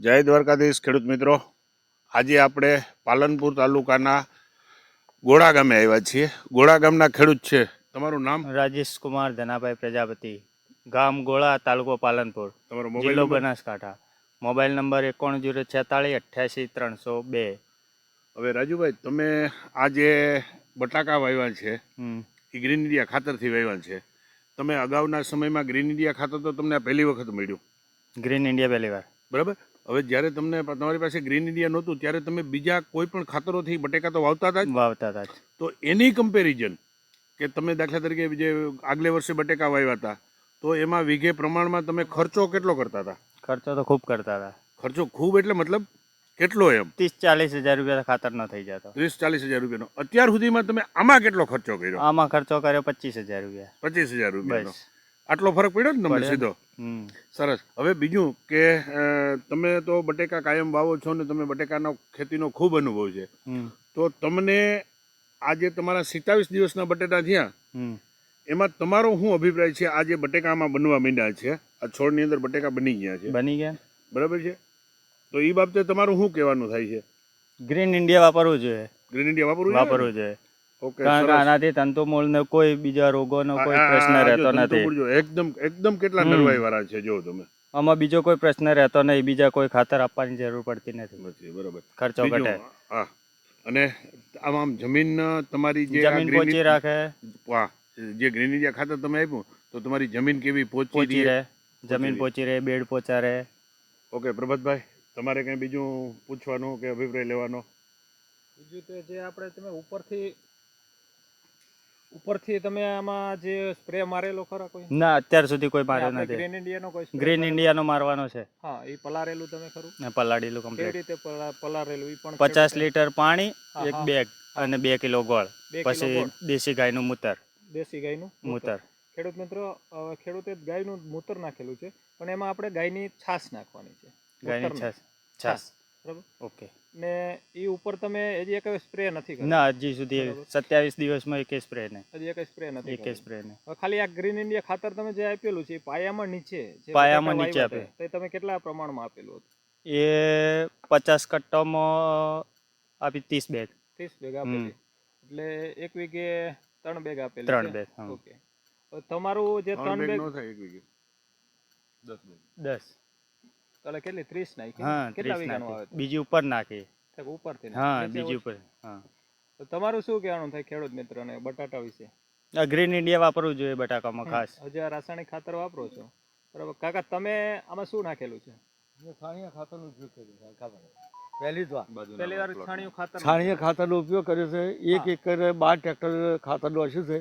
જય દ્વારકાધીશ ખેડૂત મિત્રો, આજે આપણે પાલનપુર તાલુકાના ગોળા ગામે આવ્યા છીએ. ગોળા ગામના ખેડૂત છે. તમારું નામ? રાજેશ કુમાર ધનાભાઈ પ્રજાપતિ, ગામ ગોળા, તાલુકો પાલનપુર, તમારો મોબાઈલ જિલ્લો નંબર? બનાસકાંઠા. Mobile number 9146888302. હવે રાજુભાઈ, તમે આ જે બટાકા વાવ્યા છે એ ગ્રીન ઇન્ડિયા ખાતરથી વાવ્યા છે. તમે અગાઉના સમયમાં ગ્રીન ઇન્ડિયા ખાતર તો તમને પહેલી વખત મળ્યું, ગ્રીન ઇન્ડિયા પહેલી વાર. બરાબર. હવે જ્યારે તમારી પાસે ગ્રીન ઇન્ડિયા નહોતું ત્યારે તમે બીજા કોઈ પણ ખાતરોથી બટેકા તો વાવતા હતા જ? વાવતા હતા જ. તો એની કમ્પેરિઝન કે તમે દાખલા તરીકે જે આગલે વર્ષે બટેકા વાવ્યા હતા તો એમાં વીઘે પ્રમાણમાં તમે ખર્ચો કેટલો કરતા હતા? ખર્ચો તો ખૂબ કરતા હતા. ખર્ચો ખૂબ એટલે મતલબ કેટલો? એમ 30-40 હજાર રૂપિયા ખાતરનો થઈ જતો. 30-40 હજાર રૂપિયાનો. અત્યાર સુધીમાં તમે આમાં કેટલો ખર્ચો કર્યો? આમાં ખર્ચો કર્યો 25,000 રૂપિયા. 25,000 રૂપિયાનો. બસ. આટલો ફરક પડ્યો ને તમને સીધો? સરસ. હવે બીજું કે તમે તો બટેકા કાયમ વાવો છો ને તમે બટેકાનો ખેતીનો ખૂબ અનુભવ છે, તો તમને આજે તમારા 27 દિવસના બટેટા થયા એમાં તમારો શું અભિપ્રાય છે? આ જે બટેકા આમાં બનવા માંડ્યા છે, આ છોડની અંદર બટેકા બની ગયા છે, બની ગયા, બરાબર છે, તો એ બાબતે તમારું શું કહેવાનું થાય છે? ગ્રીન ઇન્ડિયા વાપરવું જોઈએ. ગ્રીન ઇન્ડિયા વાપરવું જોઈએ. ઓકે, કારણ કે આનાથી તંતુમૂળ ને કોઈ બીજા રોગોનો કોઈ પ્રશ્ન રહેતો નથી. એકદમ કેટલા નરવાઈ વાળા છે જો તમે. આમાં બીજો કોઈ પ્રશ્ન રહેતો નહીં, બીજા કોઈ ખાતર આપવાની જરૂર પડતી નથી. બરાબર. ખર્ચો ઘટે. હા. અને આમ જમીન તમારી જે જમીન પોચી રાખે. વાહ. જે ગ્રીન ઇન્ડિયા ખાતર તમે આપ્યું તો તમારી જમીન કેવી પોચી રહે? જમીન પોચી રહે, બેડ પોચા રહે. ઓકે પ્રભાતભાઈ, તમારે કંઈ બીજું પૂછવાનું કે અભિપ્રાય લેવાનો? બીજું તો જે આપણે તમે ઉપરથી તમે આમાં જે સ્પ્રે મારેલો ખરા કોઈ? ના, અત્યાર સુધી કોઈ માર્યો નથી. ગ્રીન ઇન્ડિયાનો કોઈ? ગ્રીન ઇન્ડિયાનો મારવાનો છે. હા, એ પલારેલું તમે ખરું? પલાળેલું કમ્પ્લીટ. કેવી રીતે પલારેલું? એ પણ 50 લીટર પાણી, એક બેગ અને 2 કિલો ગોળ, પછી દેશી ગાયનું મૂતર. દેશી ગાયનું મૂતર. ખેડૂત મિત્રો, ખેડૂતે ગાયનું મૂતર નાખેલું છે, પણ એમાં આપણે ગાયની છાશ નાખવાની છે. ગાયની છાશ. બરાબર. ઓકે. ને એ ઉપર તમે હજી એક સ્પ્રે નથી કર્યો? ના, હજી સુધી 27 દિવસમાં એક સ્પ્રે નહીં. હજી એક સ્પ્રે નથી. એક સ્પ્રે નહીં. ખાલી આ ગ્રીન ઇન્ડિયા ખાતર તમે જે આપેલું છે પાયામાં નીચે આપે. તો તમે કેટલા પ્રમાણમાં આપેલું હતું? એ 50 કટ્ટામાં આપી 30 બેગ. 30 બેગ આપેલી. એટલે એક વીઘે 3 બેગ આપેલી. 3 બેગ. ઓકે. તમારું જે 3 બેગ નો થાય, એક વીઘે 10 બેગ. 10. એટલે કેટલી 30 નાખી? હા, કેટલા વીઘાનું આવે? બીજી ઉપર નાખી. ઉપરથી? હા, બીજી ઉપર. હા. તો તમારું શું કહેવાનું થાય ખેડૂત મિત્રોને બટાટા વિશે? ગ્રીન ઇન્ડિયા વાપરવું જોઈએ બટાકામાં ખાસ. હજી આ રાસાયણિક ખાતર વાપરો છો, બરાબર. કાકા, તમે આમાં શું નાખેલું છે? છાણિયા ખાતરનો ઉપયોગ કર્યો છે. પહેલી વાર છાણિયા ખાતરનો ઉપયોગ કર્યો છે. 1 એકર 12 ટ્રેક્ટર ખાતરનું હશે છે.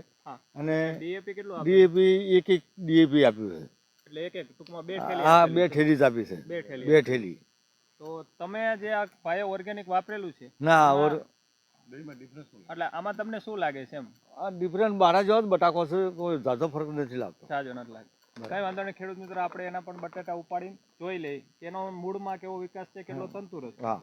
અને ડીએપી કેટલું? ડીએપી એક ડીએપી આપ્યું છે. એટલે એક ટૂંકમાં 2 થેલી? હા, 2 થેલી જ આપી છે. 2 થેલી. તો તમે જે આ બાયો ઓર્ગેનિક વાપરેલું છે, ના, એટલે આમાં તમને શું લાગે છે? એમ આ ડિફરન્ટ બારા જેવો જ બટાકો છે, કોઈ ઝાઝો ફરક નથી લાગતો. સાજો નથી લાગતો. કઈ વાંધો નહીં ખેડૂત મિત્રો, આપણે એના પણ બટેટા ઉપાડીને જોઈ લઈએ કે એનો મૂળમાં કેવો વિકાસ છે, કેટલો તંતુરસ્ત. હા.